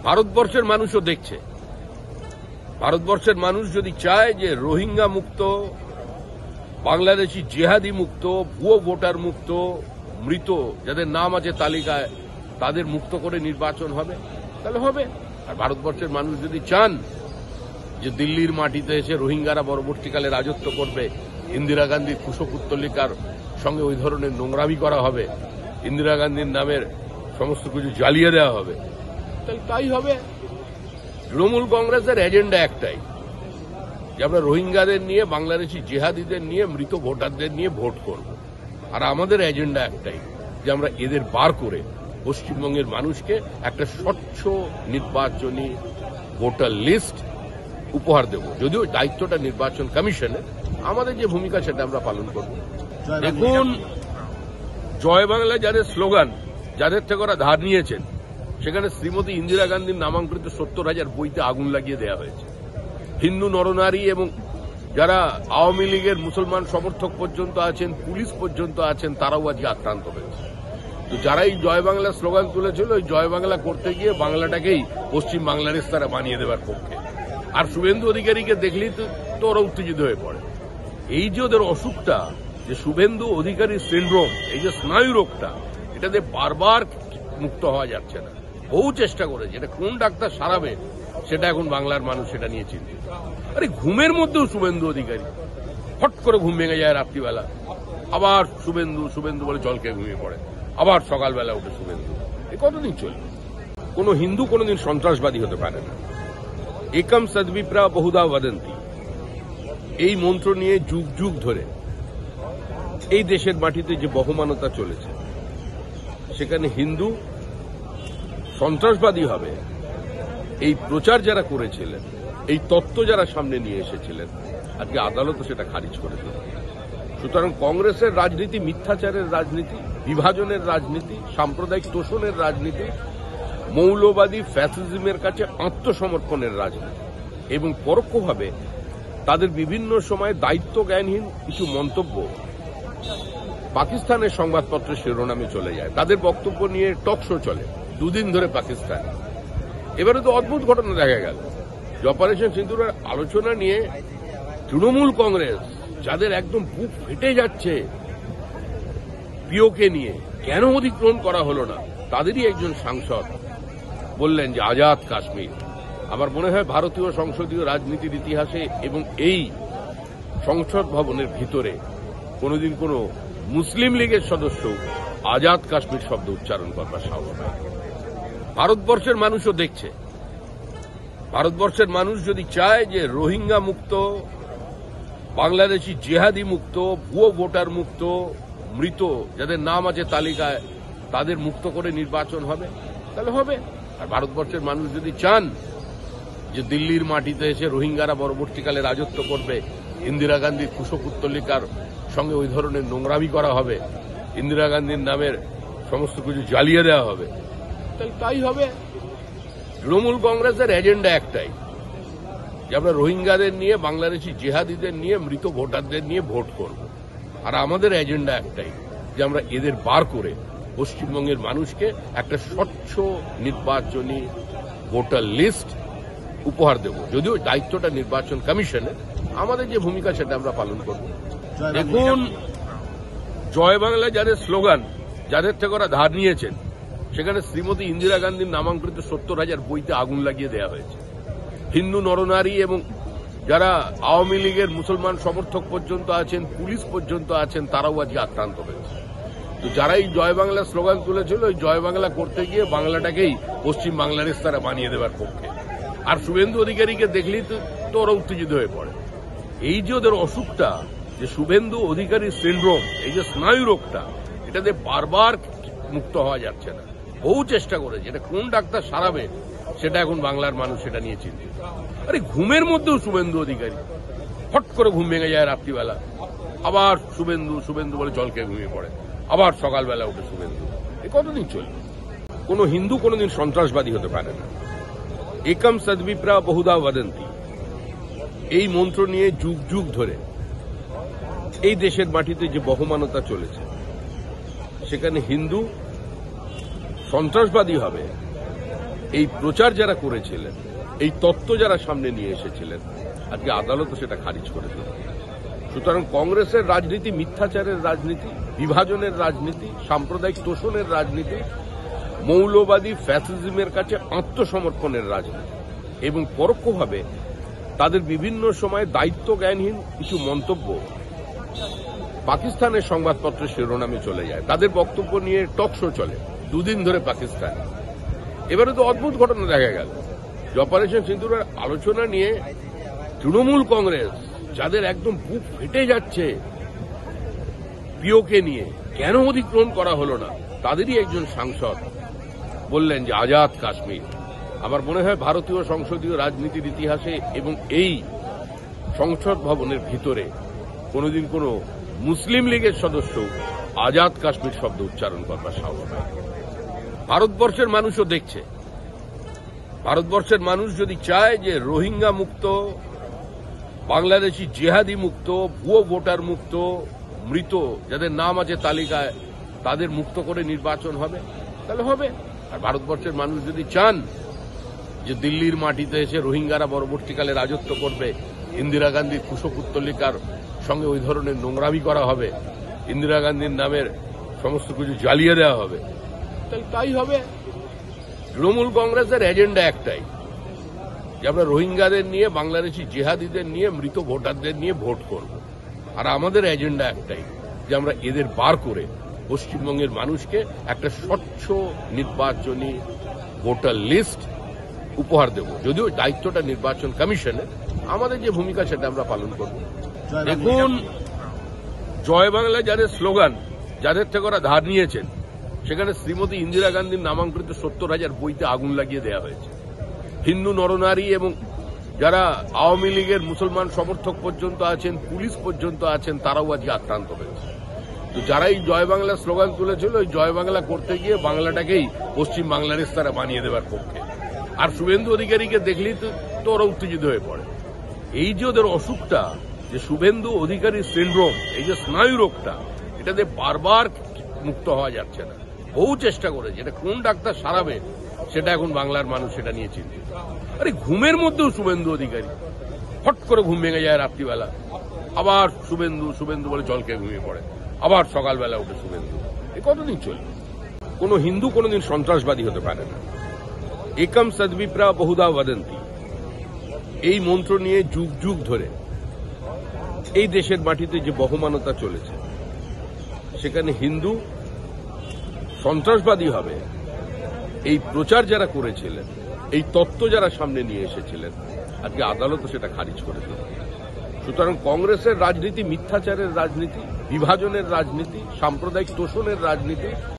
ভারতবর্ষের মানুষও দেখছে। ভারতবর্ষের মানুষ যদি চায় যে রোহিঙ্গা মুক্ত, বাংলাদেশি জেহাদি মুক্ত, ভুয়ো ভোটার মুক্ত, মৃত যাদের নাম আছে তালিকায় তাদের মুক্ত করে নির্বাচন হবে, তাহলে হবে। আর ভারতবর্ষের মানুষ যদি চান যে দিল্লির মাটিতে এসে রোহিঙ্গারা পরবর্তীকালে রাজত্ব করবে, ইন্দিরা গান্ধীর কুশপুত্তলিকার সঙ্গে ওই ধরনের নোংরামি করা হবে, ইন্দিরা গান্ধীর নামের সমস্ত কিছু জ্বালিয়ে দেওয়া হবে, তাই হবে। তৃণমূল কংগ্রেসের এজেন্ডা একটাই, যে আমরা রোহিঙ্গাদের নিয়ে, বাংলাদেশি জেহাদিদের নিয়ে, মৃত ভোটারদের নিয়ে ভোট করব। আর আমাদের এজেন্ডা একটাই, যে আমরা এদের বার করে পশ্চিমবঙ্গের মানুষকে একটা স্বচ্ছ নির্বাচনী ভোটার লিস্ট উপহার দেব। যদিও দায়িত্বটা নির্বাচন কমিশনের, আমাদের যে ভূমিকা সেটা আমরা পালন করব। দেখুন, জয় বাংলা যাদের স্লোগান, যাদের থেকে ওরা ধার নিয়েছেন, সেখানে শ্রীমতী ইন্দিরা গান্ধীর নামাঙ্কিত 70,000 বইতে আগুন লাগিয়ে দেওয়া হয়েছে। হিন্দু নরনারী এবং যারা আওয়ামী লীগের মুসলমান সমর্থক পর্যন্ত আছেন, পুলিশ পর্যন্ত আছেন, তারাও আজকে আক্রান্ত হয়েছে। তো যারা এই জয় বাংলা স্লোগান তুলেছিল, ওই জয় বাংলা করতে গিয়ে বাংলাটাকেই পশ্চিম বাংলাদেশ তারা বানিয়ে দেওয়ার পক্ষে। আর শুভেন্দু অধিকারীকে দেখলেই তো ওরা উত্তেজিত হয়ে পড়ে। এই যে ওদের অসুখটা, যে শুভেন্দু অধিকারী সিন্ড্রোম, এই যে স্নায়ু রোগটা, এটাতে বারবার মুক্ত হওয়া যাচ্ছে না। বহু চেষ্টা করেছে, এটা কোন ডাক্তার সারাবে সেটা এখন বাংলার মানুষ সেটা নিয়ে চিন্তিত। আরে ঘুমের মধ্যেও শুভেন্দু অধিকারী, হট করে ঘুম ভেঙে যায় রাত্রিবেলা, আবার শুভেন্দু শুভেন্দু বলে জল খেয়ে ঘুমিয়ে পড়ে, আবার সকালবেলা উঠে শুভেন্দু। এ কতদিন চলবে? কোন হিন্দু কোনদিন সন্ত্রাসবাদী হতে পারে না। একম সদ্বিপ্রা বহুধা বদন্তি, এই মন্ত্র নিয়ে যুগ যুগ ধরে এই দেশের মাটিতে যে বহমানতা চলেছে, সেখানে হিন্দু সন্ত্রাসবাদী হবে এই প্রচার যারা করেছিলেন, এই তত্ত্ব যারা সামনে নিয়ে এসেছিলেন, আজকে আদালত সেটা খারিজ করে দিল। সুতরাং কংগ্রেসের রাজনীতি মিথ্যাচারের রাজনীতি, বিভাজনের রাজনীতি, সাম্প্রদায়িক তোষণের রাজনীতি, মৌলবাদী ফ্যাসিজমের কাছে আত্মসমর্পণের রাজনীতি, এবং পরোক্ষভাবে তাদের বিভিন্ন সময় দায়িত্ব জ্ঞানহীন কিছু মন্তব্য পাকিস্তানের সংবাদপত্রের শিরোনামে চলে যায়। তাদের বক্তব্য নিয়ে টক শো চলে দুদিন ধরে পাকিস্তান। এবারে তো অদ্ভুত ঘটনা দেখা গেল, যে অপারেশন সিঁদুরের আলোচনা নিয়ে তৃণমূল কংগ্রেস, যাদের একদম বুক ফেটে যাচ্ছে পিওকে নিয়ে, কেন অধিগ্রহণ করা হলো না, তাদেরই একজন সাংসদ বললেন যে আজাদ কাশ্মীর। আমার মনে হয় ভারতীয় সংসদীয় রাজনীতির ইতিহাসে এবং এই সংসদ ভবনের ভিতরে কোনোদিন কোন মুসলিম লীগের সদস্য আজাদ কাশ্মীর শব্দ উচ্চারণ করবার সাহস পায়। ভারতবর্ষের মানুষও দেখছে। ভারতবর্ষের মানুষ যদি চায় যে রোহিঙ্গা মুক্ত, বাংলাদেশি জেহাদি মুক্ত, ভুয়ো ভোটার মুক্ত, মৃত যাদের নাম আছে তালিকায় তাদের মুক্ত করে নির্বাচন হবে, তাহলে হবে। আর ভারতবর্ষের মানুষ যদি চান যে দিল্লির মাটিতে এসে রোহিঙ্গারা পরবর্তীকালে রাজত্ব করবে, ইন্দিরা গান্ধীর কুশপুত্তলিকার সঙ্গে ওই ধরনের নোংরামি করা হবে, ইন্দিরা গান্ধীর নামের সমস্ত কিছু জ্বালিয়ে দেওয়া হবে, তাই হবে। তৃণমূল কংগ্রেসের এজেন্ডা একটাই, যে আমরা রোহিঙ্গাদের নিয়ে, বাংলাদেশি জেহাদিদের নিয়ে, মৃত ভোটারদের নিয়ে ভোট করব। আর আমাদের এজেন্ডা একটাই, যে আমরা এদের বার করে পশ্চিমবঙ্গের মানুষকে একটা স্বচ্ছ নির্বাচনী ভোটার লিস্ট উপহার দেব। যদিও দায়িত্বটা নির্বাচন কমিশনের, আমাদের যে ভূমিকা সেটা আমরা পালন করব। দেখুন, জয় বাংলা যাদের স্লোগান, যাদের থেকে ওরা ধার নিয়েছেন, সেখানে শ্রীমতী ইন্দিরা গান্ধীর নামাঙ্কিত 70,000 বইতে আগুন লাগিয়ে দেওয়া হয়েছে। হিন্দু নরনারী এবং যারা আওয়ামী লীগের মুসলমান সমর্থক পর্যন্ত আছেন, পুলিশ পর্যন্ত আছেন, তারাও আজকে আক্রান্ত হয়েছে। তো যারা এই জয় বাংলা স্লোগান তুলেছিল, ওই জয় বাংলা করতে গিয়ে বাংলাটাকেই পশ্চিম বাংলাদেশ তারা বানিয়ে দেওয়ার পক্ষে। আর শুভেন্দু অধিকারীকে দেখলেই তো ওরা উত্তেজিত হয়ে পড়ে। এই যে ওদের অসুখটা, যে শুভেন্দু অধিকারী সিন্ড্রোম, এই যে স্নায়ু রোগটা, এটাতে বারবার মুক্ত হওয়া যাচ্ছে না। বহু চেষ্টা করেছে, এটা কোন ডাক্তার সারাবে সেটা এখন বাংলার মানুষ সেটা নিয়ে চিন্তিত। আরে ঘুমের মধ্যেও শুভেন্দু অধিকারী, হট করে ঘুম ভেঙে যায় রাত্রিবেলা, আবার শুভেন্দু শুভেন্দু বলে জল খেয়ে ঘুমিয়ে পড়ে, আবার সকালবেলা উঠে শুভেন্দু। এ কতদিন চলবে? কোন হিন্দু কোনদিন সন্ত্রাসবাদী হতে পারে না। একম সদ্বিপ্রা বহুধা বদন্তি, এই মন্ত্র নিয়ে যুগ যুগ ধরে এই দেশের মাটিতে যে বহমানতা চলেছে, সেখানে হিন্দু সন্ত্রাসবাদী হবে এই প্রচার যারা করেছিলেন, এই তত্ত্ব যারা সামনে নিয়ে এসেছিলেন, আজকে আদালত সেটা খারিজ করে দিল। সুতরাং কংগ্রেসের রাজনীতি মিথ্যাচারের রাজনীতি, বিভাজনের রাজনীতি, সাম্প্রদায়িক তোষণের রাজনীতি, মৌলবাদী ফ্যাসিজমের কাছে আত্মসমর্পণের রাজনীতি এবং পরোক্ষভাবে তাদের বিভিন্ন সময় দায়িত্ব জ্ঞানহীন কিছু মন্তব্য পাকিস্তানের সংবাদপত্রের শিরোনামে চলে যায়। তাদের বক্তব্য নিয়ে টক শো চলে দুদিন ধরে পাকিস্তান। এবারে তো অদ্ভুত ঘটনা দেখা গেল যে অপারেশন সিঁদুরের আলোচনা নিয়ে তৃণমূল কংগ্রেস, যাদের একদম বুক ফেটে যাচ্ছে পিওকে নিয়ে, কেন অধিগ্রহণ করা হলো না, তাদেরই একজন সাংসদ বললেন যে আজাদ কাশ্মীর। আমার মনে হয় ভারতীয় সংসদীয় রাজনীতির ইতিহাসে এবং এই সংসদ ভবনের ভিতরে কোনোদিন কোনো মুসলিম লীগের সদস্য আজাদ কাশ্মীর শব্দ উচ্চারণ করবার সাহস পায়। ভারতবর্ষের মানুষও দেখছে। ভারতবর্ষের মানুষ যদি চায় যে রোহিঙ্গা মুক্ত, বাংলাদেশি জেহাদি মুক্ত, ভুয়ো ভোটার মুক্ত, মৃত যাদের নাম আছে তালিকায় তাদের মুক্ত করে নির্বাচন হবে, তাহলে হবে। আর ভারতবর্ষের মানুষ যদি চান যে দিল্লির মাটিতে এসে রোহিঙ্গারা পরবর্তীকালে রাজত্ব করবে, ইন্দিরা গান্ধীর কুশপুত্তলিকার সঙ্গে ওই ধরনের নোংরামি করা হবে, ইন্দিরা গান্ধীর নামের সমস্ত কিছু জ্বালিয়ে দেওয়া হবে, তাই হবে। তৃণমূল কংগ্রেসের এজেন্ডা একটাই, যে আমরা রোহিঙ্গাদের নিয়ে, বাংলাদেশি জেহাদিদের নিয়ে, মৃত ভোটারদের নিয়ে ভোট করব। আর আমাদের এজেন্ডা একটাই, যে আমরা এদের বার করে পশ্চিমবঙ্গের মানুষকে একটা স্বচ্ছ নির্বাচনী ভোটার লিস্ট উপহার দেব। যদিও দায়িত্বটা নির্বাচন কমিশনের, আমাদের যে ভূমিকা সেটা আমরা পালন করব। দেখুন, জয় বাংলা যাদের স্লোগান, যাদের থেকে ওরা ধার নিয়েছেন, সেখানে শ্রীমতী ইন্দিরা গান্ধীর নামাঙ্কিত 70,000 বইতে আগুন লাগিয়ে দেওয়া হয়েছে। হিন্দু নরনারী এবং যারা আওয়ামী লীগের মুসলমান সমর্থক পর্যন্ত আছেন, পুলিশ পর্যন্ত আছেন, তারাও আজকে আক্রান্ত হয়েছে। তো যারা এই জয় বাংলা স্লোগান তুলেছিল, ওই জয় বাংলা করতে গিয়ে বাংলাটাকেই পশ্চিম বাংলাদেশ তারা বানিয়ে দেবার পক্ষে। আর শুভেন্দু অধিকারীকে দেখলেই তো ওরা উত্তেজিত হয়ে পড়ে। এই যে ওদের অসুখটা, যে শুভেন্দু অধিকারী সিন্ড্রোম, এই যে স্নায়ু রোগটা, এটাতে বারবার মুক্ত হওয়া যাচ্ছে না। বহু চেষ্টা করেছে, এটা কোন ডাক্তার সারাবে সেটা এখন বাংলার মানুষ সেটা নিয়ে চিন্তিত। আরে ঘুমের মধ্যেও শুভেন্দু অধিকারী, হট করে ঘুম ভেঙে যায় রাত্রিবেলা, আবার শুভেন্দু শুভেন্দু বলে জল খেয়ে ঘুমিয়ে পড়ে, আবার সকালবেলা উঠে শুভেন্দু। এ কতদিন চলবে? কোন হিন্দু কোনদিন সন্ত্রাসবাদী হতে পারে না। একম সদ্বিপ্রা বহুধা বদন্তি, এই মন্ত্র নিয়ে যুগ যুগ ধরে এই দেশের মাটিতে যে বহমানতা চলেছে, সেখানে হিন্দু সন্ত্রাসবাদী হবে এই প্রচার যারা করেছিলেন, এই তত্ত্ব যারা সামনে নিয়ে এসেছিলেন, আজকে আদালত সেটা খারিজ করে দিল। সুতরাং কংগ্রেসের রাজনীতি মিথ্যাচারের রাজনীতি, বিভাজনের রাজনীতি, সাম্প্রদায়িক তোষণের রাজনীতি,